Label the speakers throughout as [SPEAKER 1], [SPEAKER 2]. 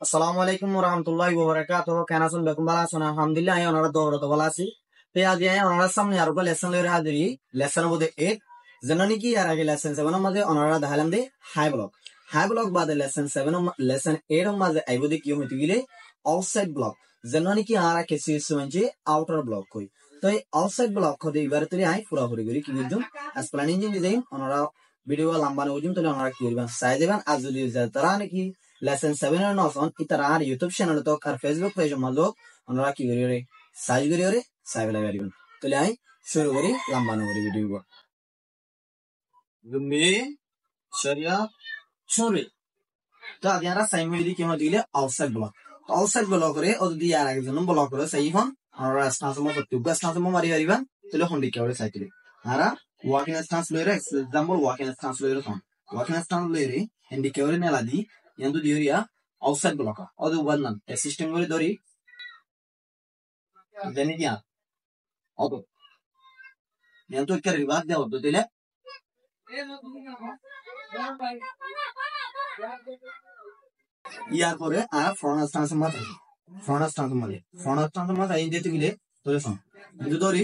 [SPEAKER 1] আসসালামু আলাইকুম ওয়া রাহমাতুল্লাহি ওয়া বারাকাতুহু কেন আছেন বেকুম ভালো আছেন আলহামদুলিল্লাহ আমি ওনারা দৌড় তো ভালো আছি তো আজ আমি ওনারা সামনে আরো লেসন লইরা হাজিরি লেসন মধ্যে 8 জানানি কি আর আগে লেসন 7 এর মধ্যে ওনারা দেখালাম দে হাই ব্লক বাদে লেসন 7 লেসন 8 এর মধ্যে আইবো কি হইতে গিলে আউটসাইড ব্লক জানানি কি আর আগে সিএস মানে আউটার ব্লক কই তো এই আউটসাইড ব্লক কই এবারে তুই আই পুরোপুরি করি কি বুঝুম এক্সপ্লেনিং দিই ওনারা ভিডিও লম্বা নজুম তাহলে ওনারা কি করবেন সাইজ দেবেন আর যদি তারা নাকি লেসন 7 এর নসন ইতারা আর ইউটিউব চ্যানেল তো আর ফেসবুক পেজ মালো ওনারা কি করি রে সাইজ করি রে সাইব লাগে দিবেন তাহলে আই শুরু করি লম্বা নগরি ভিডিও গম্বি শরিয়া শুরু তো আদিয়ারা সাইম মিলি কি মত দিলে আউটসাইড ব্লক করে ও যদি আর আগে জন্য ব্লক করে সেই হন আর স্টান্স মত টুবা স্টান্স মত মারি দিবেন তাহলে হন্ডি কে করে সাইকেল আরা ওয়াকিং স্টান্স লইরে এক্সাম্পল ওয়াকিং স্টান্স লইরে হন ওয়াকিং স্টান্স লইরে হন্ডি কে করে নেলা দি yandu diyoria outside blocker odu wannan system gori dori deni dia odu yandu ikkari ribat de odu dile ইয়ার পরে আর ফ্রন্ট স্টান্স মাথা এই যেতে গেলে ধরে শোন কিন্তু ধরি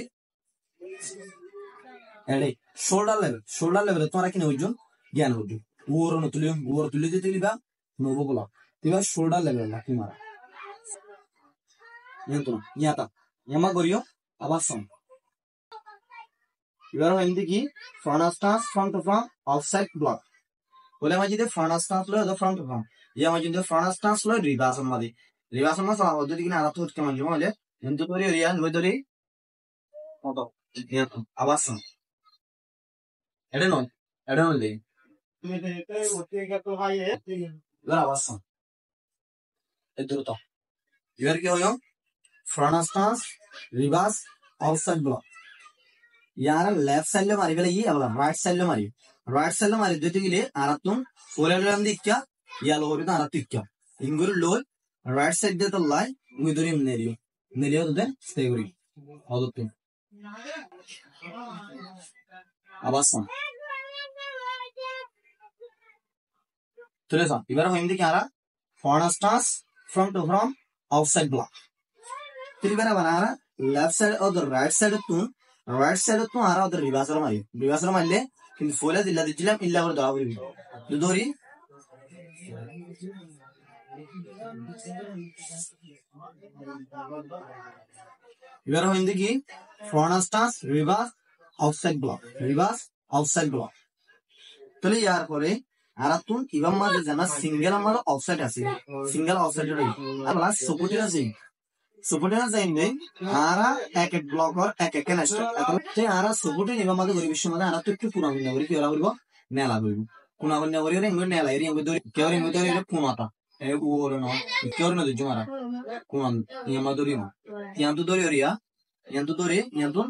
[SPEAKER 1] এডে শোল্ডার লেভেল তোমরা কিনে হইজন জ্ঞান হইজন ওর তুলে যেতে গেলিবা novo block tiba shoulder level la kimara yento nyata yama goriyo abason ibaro hindi ki front stance front to front offside block bole ma jide front stance lo the front to front yama jide front stance lo reverse ma sa odu dikina ara to keman joma le yento tori riya no tori odo yento abason ede no le এবার আবাসন এই দ্রুত এবার কি হলো front stance reverse outside block ইয়ার left সাইডে মারি গেলে ই আবার রাইট সাইডে মারি দিতে গেলে আরাতুন ফোরেলাম দিক্কা ইয়ালো হবি না আরাতু ইক্কা ইঙ্গুর লো রাইট সাইড দিয়ে তো লাই উই ধরি নেরিও তো দেন স্টে করি হদতুন আবাসন তুলেছ এবার হইমদি কি আরা front stance front to front outside block তিরিবার বানারা left side or right side তো আরা অর রিভার্সাল মারলে কিন্তু ফোলে দিলাম ইল্লা করে ধরা বলবি ধরি এবার হইমদি কি front stance reverse outside block তাহলে ইয়ার পরে আরাতুন ইবাম মাঝে জানা সিঙ্গেল আমার অফসাইড আছে সিঙ্গেল অফসাইড আর লাস্ট সাপোর্টিং যাইলে আরা এক ব্লক এক নেস্ট তে আরা সাপোর্টিং ইবাম মাঝে গরি বিশ্ব মাঝে আরা তো একটু পুরা বিনা করি কি ওরা বলবো নেলা বলবো কোনা বন্যা করি রে ইঙ্গ নেলা এরি ইঙ্গ দরি কেওরে ইঙ্গ দরি রে কোনাটা এ ওরে না কেওরে না দিজু মারা কোন ইয়ামা দরি মা ইয়ান্তু দরি ওরিয়া ইয়ান্তু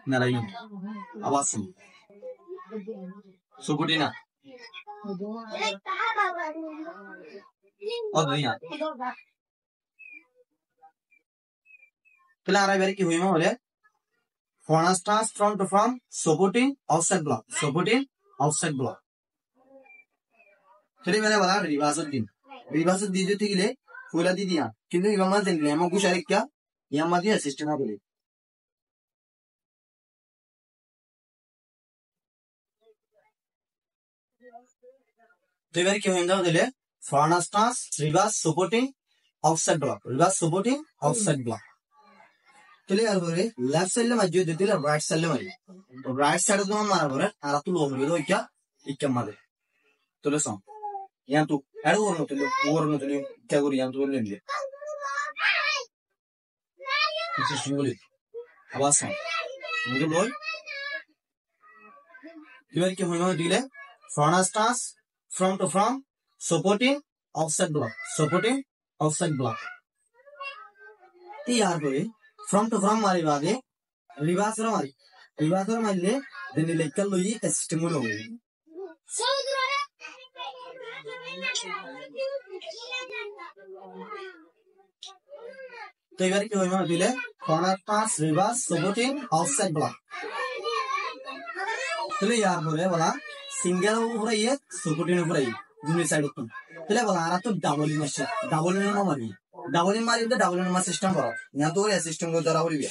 [SPEAKER 1] নেলা ইন আবাস সাপোর্টিং না তাহলে আর এবারে কি হইমা হলে front stance front to front supporting outside block তাহলে এবারে বলা রিভার্সাল দিয়ে দিতে গেলে ফুলা দিয়ে দিয়া কিন্তু ইমাম মাঝে লেমো কুশারিক क्या ইয়াম মাঝে অ্যাসিস্ট্যান্ট হবে তো এবারে কি হইম দাও দিলে front stance reverse supporting outside block তাহলে আর পরে লেফট সাইডে মাঝে দিতে রাইট সাইডে মারি রাইট সাইডে তোমার মারা পরে আর তো লো মিলো ইক্কা মারে তাহলে সম ইয়ান্তু এড় ওরনো তুলি কে করি ইয়ান্তু বলে নিলে কিছু বলি আবার সম মুঝে বল এবার কি হইমা দিলে front stance front to front supporting outside block ইয়ার পরে फ्रंट टू फ्रंट मारी बागे रिवर्स मारले देनी लेकल लोई सिस्टम लो तो এবারে কি হইমা দিলে front pass reverse supporting outside block তাহলে ইয়ার পরে বলা সিঙ্গেল উপরে সাপোর্টিং উপরে দুই সাইড তো তাহলে বলা আর তো ডাবল ইন আসছে ডাবল ইন মারি ডাবল ইন মারি ডাবল ইন মা সিস্টেম করো না তো সিস্টেম করে ধরা হইবে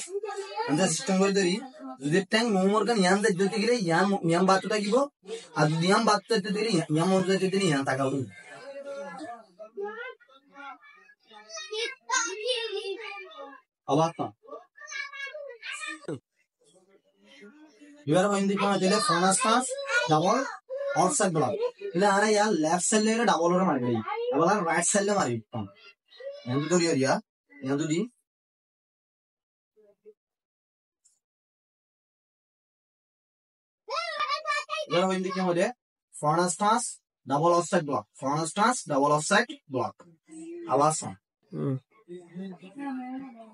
[SPEAKER 1] আমরা সিস্টেম করে ধরি যদি ট্যাঙ্ক মোমর গান ইয়ান দিতে গেলে ইয়ান ইয়ান বাত থাকিব আর যদি ইয়ান বাত দিতে দিলে ইয়ান মোর দিতে দিলে ইয়ান তাকাও আবার তো এবার হিন্দি কোন দিলে ফোনাস্টাস ডাবল আউটসাইড ব্লক એટલે આને યાર લેફ્ટ સાઈડ લઈને ডাবল ওরে মারি দেই আবার রাইট সাইড লে মারি এন্ড ধরি এরিয়া এন্ড দি এবার হিন্দি কি হবে front stance double outside block front stance double outside block আবার সম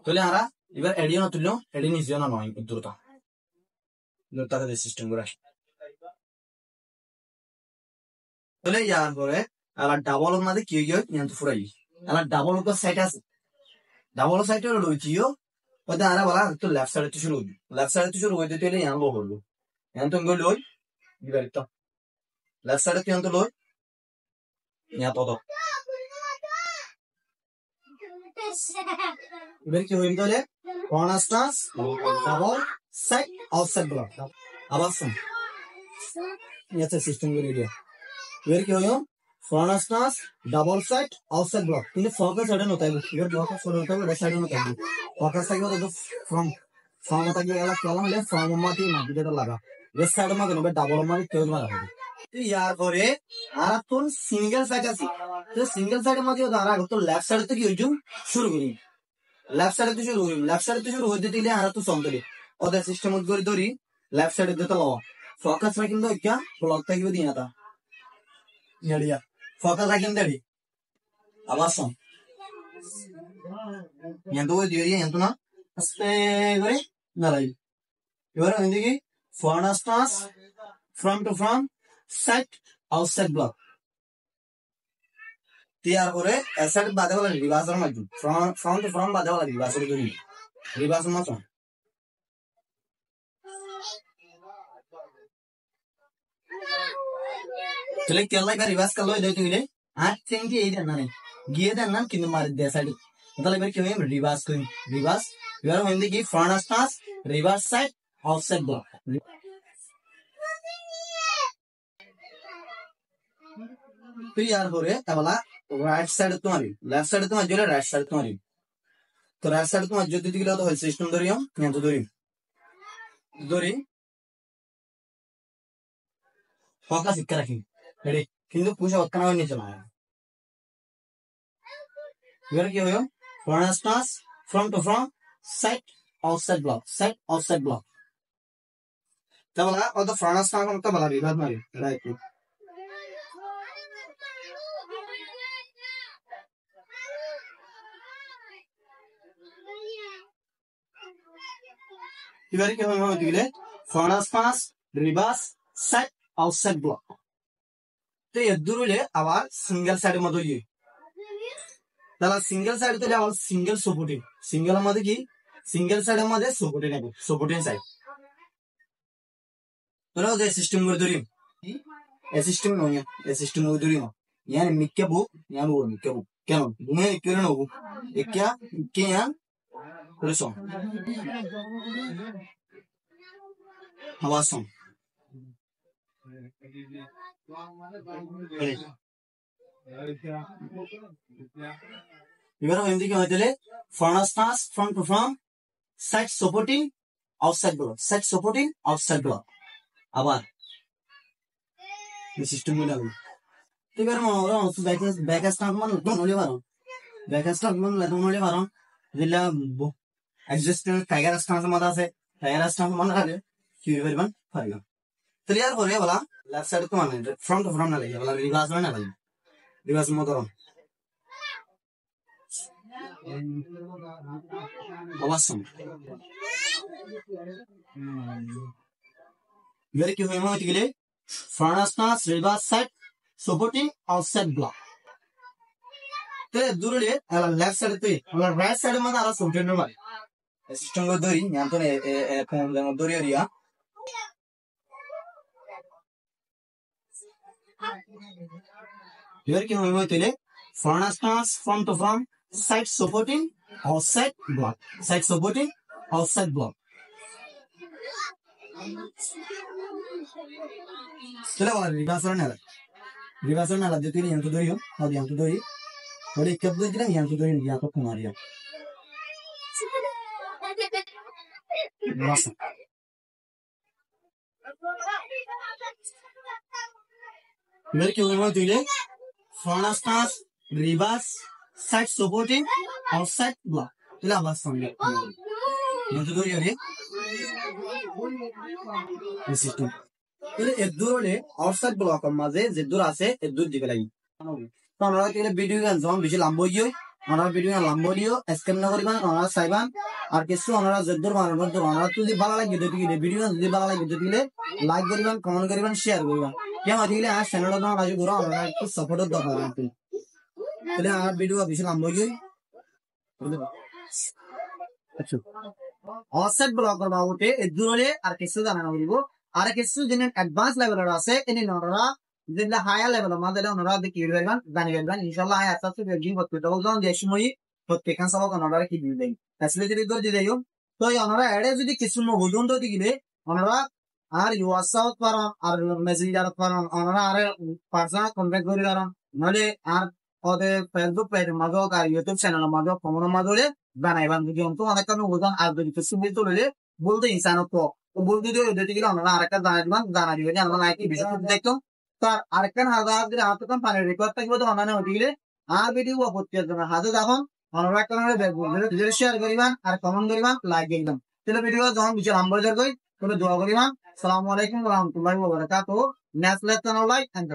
[SPEAKER 1] তাহলে আমরা এবার এডিও না তুললো এডি নিজে না নয় দ্রুত দ্রুত সিস্টেম করে তাহলে ইয়ার পরে আলা ডাবল মধ্যে কি হইয় ইয়ান তো ফুরাই আলা ডাবল তো সাইড আছে ডাবল সাইডে লইছিও ওটা আরা বলা তো লেফট সাইডে তো শুরু লেফট সাইডে তো শুরু হইতে তেলে ইয়ান লো হলো ইয়ান তো গই লই দিবারি তো লেফট সাইডে ইয়ান তো লই ইয়া তো এবার কি হইল তাহলে কর্নারস্টাস ডাবল সাইড আউটসাইড ব্লক আবার শুন ইয়াতে সিস্টেম করে দিও এবার কি হইল কর্নারস্টাস ডাবল সাইড আউটসাইড ব্লক কিন্তু ফোকাস সাইডে নতাই এবার ফোকাস করে নতাই রেড সাইডে নতাই ফোকাস থাকবে তো ফ্রম ফ্রম থাকবে এলা কলম হলে ফ্রম মাটি মাটিতে লাগা রেড সাইডে মধ্যে নেবে ডাবল মাটি তেল মারা হবে ইয়ার পরে আর তোর সিঙ্গেল সাইড আছে তো সিঙ্গেল সাইডের মধ্যে আর তো লেফট সাইডে তো কি হইছু শুরু করি লেফট সাইডে তো শুরু করি লেফট সাইডে তো শুরু হইতে দিলে আর তো সমতলি ওদের সিস্টেম করে ধরি লেফট সাইডে দিতে লও ফোকাস রাখিন তো কি ব্লক থাকবে দিনা তা ইয়াড়িয়া ফোকাস রাখিন দেড়ি আবার সম এন্ত ওই দিড়ি এন্ত না আস্তে করে দাঁড়াই এবার এদিকে front stance front to front side outside block তৈয়ার করে এসাইড বাদে বলা রিভার্সের মধ্যে ফ্রম টু ফ্রম বাদে বলা রিভার্সের জন্য রিভার্স মত চলে কেলা কা রিভার্স করলো দেখতে গেলে আট চেঞ্জি এই দেন না গিয়ে দেন না কিন্তু মার দে সাইড তাহলে এবার কি হবে রিভার্স করি রিভার্স এবার হিন্দি কি front reverse side outside block फिर यार हो रहे तबला राइट साइड तुम्हारी लेफ्ट साइड तुम्हारी जो राइट साइड तुम्हारी तो राइट साइड तुम्हारी जो दीदी तो हेल्थ सिस्टम धरी हम यहाँ तो धरी धरी फोकस इक्का रखी रेडी किंतु पूछा वक्का ना नहीं चलाया इधर क्या हुआ front from two from side outside block tabla और तो फ्रंट स्टांस हम तबला रिवर्स मारी राइट এবারে কি হবে দিলে forward pass reverse side outside block তো এর দূরে আবার সিঙ্গেল সাইডের মধ্যে ইয়ে তাহলে সিঙ্গেল সাইড তো আবার সিঙ্গেল সাপোর্টিং সিঙ্গেল মধ্যে কি সিঙ্গেল সাইডের মধ্যে সাপোর্টিং নেব সাপোর্টিং সাইড তোরা যে সিস্টেম করে ধরি এই সিস্টেম নয় এই সিস্টেম করে ধরি ইয়ান মিক্কে বুক ইয়ান ও মিক্কে বুক কেন তুমি কেন নেব একা কে ইয়ান Listen. Awesome. এবার হিন্দি কি হইতেলে forward front to front side supporting outside block side supporting outside block আবার এই সিস্টেম গুলো লাগবে এবার মনে হলো ব্যাক স্টার্ট মানে তো নলে পারো ব্যাক স্টার্ট মানে তো নলে পারো দিলা এক্সিস্টেন্স টাইগার স্টান্স মত আছে টাইগার স্টান্স মনে রাখলে কি করবেন পারবেন তাহলে আর করে বলা লেফট সাইড তো মানে ফ্রম টু ফ্রম না লাগে বলা রিভার্স না লাগে রিভার্স মত করো অবশ্যই এবারে কি হয়ে মত গেলে front stance reverse side supporting outside block তো দূরে লেফট সাইড তো রাইট সাইড মত আর সাপোর্টিং নরমাল সিস্টেম করে ধরি ഞാൻ তো ফোন ধরি এরিয়া এবার কি হবে তাহলে foreign stance from to from side supporting outside block side supporting outside block তাহলে বলা রিভার্সাল না লাগবে তুই ইয়ান্ত ধরিও না ইয়ান্ত ধরি বলে কেপ ধরে দিলাম ইয়ান্ত ধরি ইয়ান্ত কুমারিয়া রাসা এবার কি হবে তাহলে foreign stance reverse side supporting outside block তাহলে আবার সঙ্গে ইয়ান্ত ধরি আরে সিস্টেম তাহলে এর দূর হলে আউটসাইড ব্লক মাঝে যে দূর আছে এর দূর দিকে লাগি তো আমরা তাহলে ভিডিও গান যখন বেশি লম্ব হইও আমরা ভিডিও গান লম্ব দিও স্ক্যান না করিবান আমরা চাইবান আর কিছু আমরা যে দূর মারানোর দূর আমরা যদি ভালো লাগে যদি ভিডিও গান যদি ভালো লাগে যদি লাইক করিবান কমেন্ট করিবান শেয়ার করিবান কেমন দিলে আর চ্যানেলটা তোমার কাছে ঘুরো আমরা একটু সাপোর্টের দরকার আছে তাহলে আর ভিডিও বেশি লম্ব হইও আচ্ছা অফসেট ব্লক করবা ওতে এর দূর হলে আর কিছু জানানো হইব আর কিছু যিনি অ্যাডভান্স লেভেলের আছে এনে ওনারা যেটা হায়ার লেভেলের মধ্যে ওনারা দেখি পারবেন জানি পারবেন ইনশাআল্লাহ আয় আস্তে আস্তে বেগিং করতে তো বললাম যে সময় প্রত্যেকখান সবক ওনারা কি দিয়ে দেয় ফ্যাসিলিটি দিয়ে দিও তো ওনারা এড়ে যদি কিছু নবুজন তো দিলে ওনারা আর হোয়াটসঅ্যাপ পারেন আর মেসেঞ্জার পারেন ওনারা আর পার্সোনাল কন্ট্যাক্ট করে পারেন নাহলে আর ওদের ফেসবুক পেজের মাঝে আর ইউটিউব চ্যানেলের মাঝে কমনের মাঝে বানাইবান যদি অন্ত অনেক নবুজন আর যদি কিছু বলতে হলে বলতে ইনসানত বলতে দিও এদের দিকে আমরা আরেকটা জানা দিবে যে আমরা নাকি বিশেষ দেখতো তার আরেকটা হাজার দিলে হাতে পানি রেকর্ড থাকবে তো অনলাইনে হয়ে আর ভিডিও আপত্তি আসবে না হাতে যখন আমরা একটা শেয়ার করিবান আর কমেন্ট করিবান লাইক দিলাম তাহলে ভিডিও যখন কিছু নাম্বার যাই তাহলে দোয়া করিবান আসসালামু আলাইকুম ওয়া রাহমাতুল্লাহি ওয়া বারাকাতুহু নেক্সট লেসন লাইক এন্ড